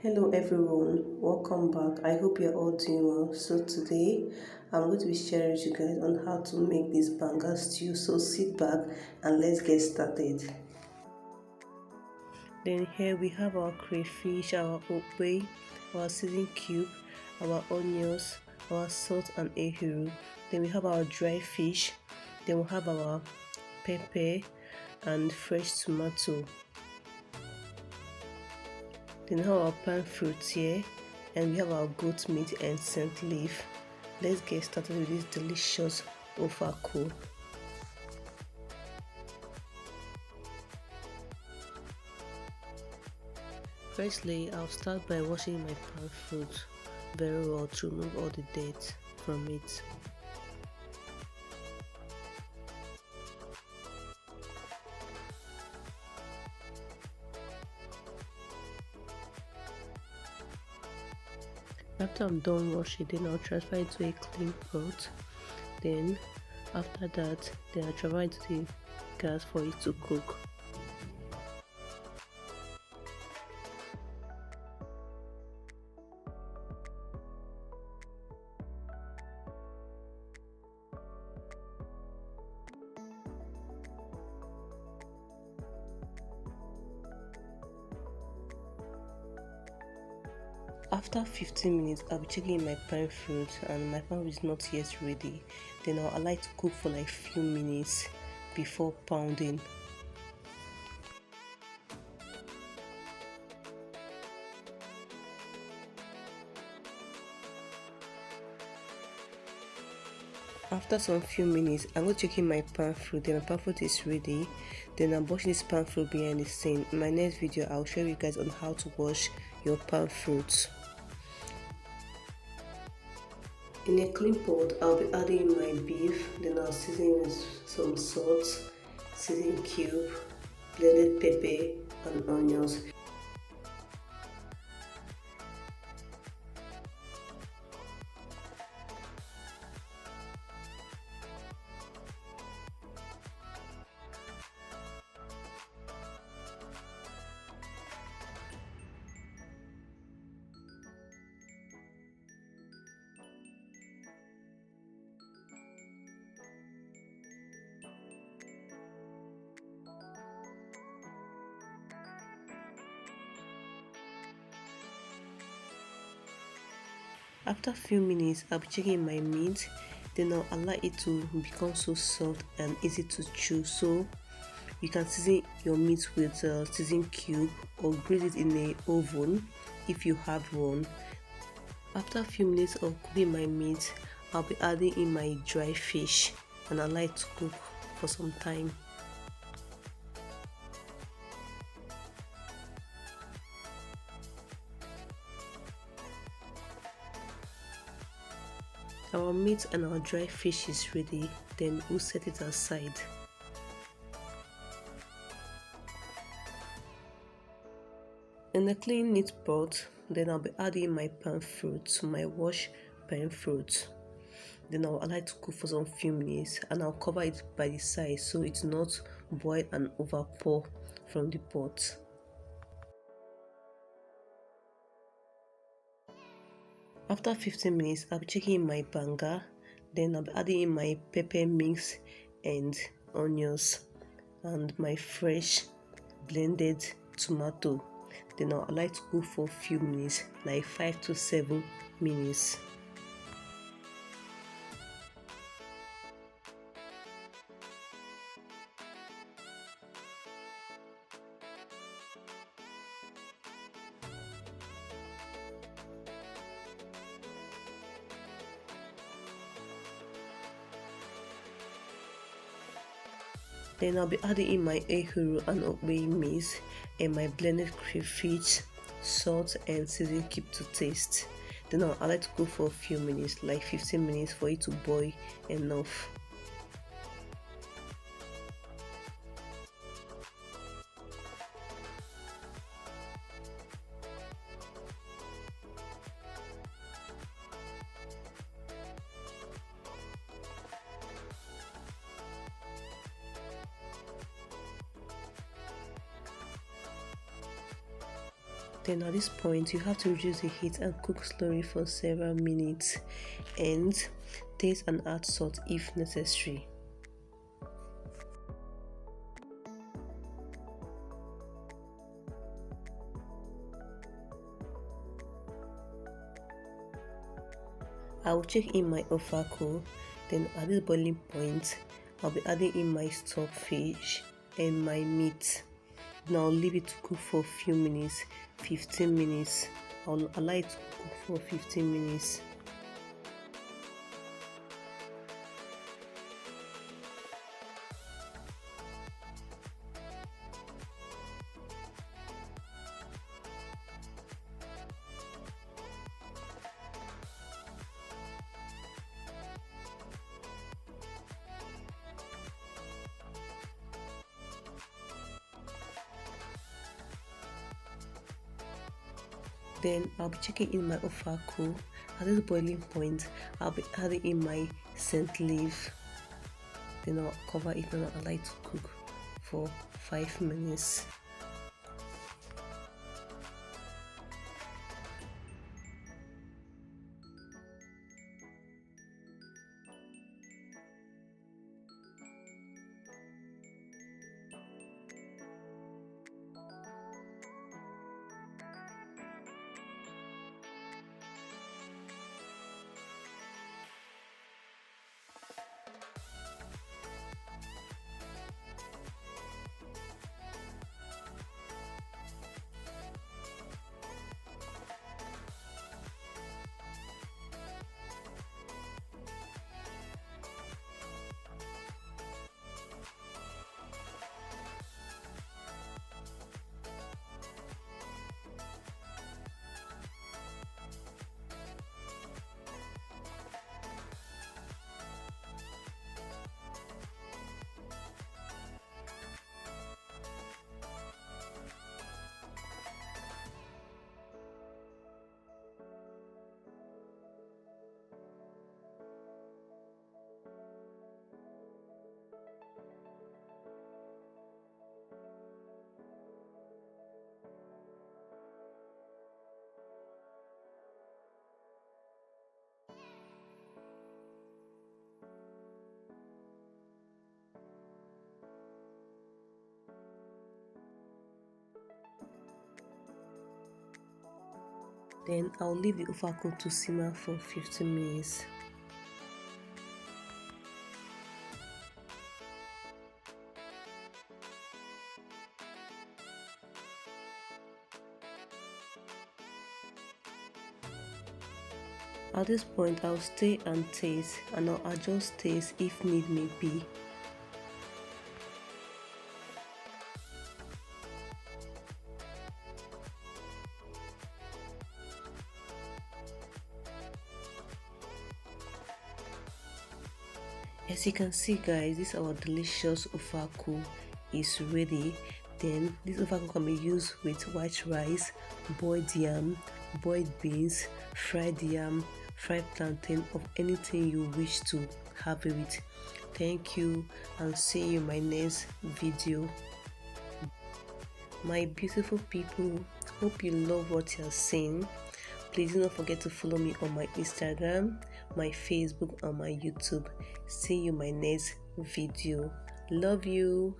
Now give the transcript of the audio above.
Hello everyone, welcome back. I hope you're all doing well. So today I'm going to be sharing with you guys on how to make this banga stew. So sit back and let's get started. Then here we have our crayfish, our okpe, our seasoned cube, our onions, our salt and ehuru. Then we have our dry fish. Then we have our pepper and fresh tomato. Then we have our pan fruit here, and we have our goat meat and scent leaf. Let's get started with this delicious Ofe Akwu. Firstly, I'll start by washing my pan fruit very well to remove all the dirt from it. After I'm done washing, then I'll transfer it to a clean pot. Then after that, I'll transfer it to the gas for it to cook. After 15 minutes, I'll be checking my pan fruit and my pan fruit is not yet ready. Then I'll allow it to cook for like few minutes before pounding. After some few minutes, I'm going to check in my pan fruit. Then my pan fruit is ready. Then I'm washing this pan fruit behind the sink. In my next video, I'll show you guys on how to wash your pan fruits. In a clean pot, I'll be adding in my beef. Then I'll season with some salt, season cube, blended pepper, and onions. After a few minutes, I'll be checking my meat. Then I'll allow it to become so soft and easy to chew. So you can season your meat with a season cube or grill it in a oven if you have one. After a few minutes of cooking my meat, I'll be adding in my dry fish and allow it to cook for some time. Our meat and our dry fish is ready, then we'll set it aside. In a clean neat pot, then I'll be adding my pan fruit, my washed pan fruit. Then I'll allow it to cook for some few minutes and I'll cover it by the side so it's not boil and over pour from the pot. After 15 minutes, I'll be checking my banga. Then I'll be adding in my pepper mix and onions and my fresh blended tomato. Then I'll allow it to cook for a few minutes, like 5 to 7 minutes. Then I'll be adding in my ehuru and okpe mix and my blended crayfish, salt and season cube to taste. Then I'll allow it to cook for a few minutes, like 15 minutes for it to boil enough. Then at this point you have to reduce the heat and cook slowly for several minutes, and taste and add salt if necessary. I will check in my Ofe Akwu, then at this boiling point, I'll be adding in my stock fish and my meat. Now I'll leave it to cook for a few minutes, 15 minutes. I'll allow it to cook for 15 minutes. Then I'll be checking in my Ofe Akwu. At this boiling point, I'll be adding in my scent leaf. Then I'll cover it and I'll allow it to cook for 5 minutes. Then I'll leave the Ofe Akwu to simmer for 15 minutes. At this point, I'll stay and taste, and I'll adjust taste if need may be. As you can see guys, this our delicious Ofe Akwu is ready. Then this Ofe Akwu can be used with white rice, boiled yam, boiled beans, fried yam, fried plantain, of anything you wish to have it with. Thank you and see you in my next video. My beautiful people, hope you love what you're seeing. Please do not forget to follow me on my Instagram, my Facebook, and my YouTube. See you in my next video. Love you.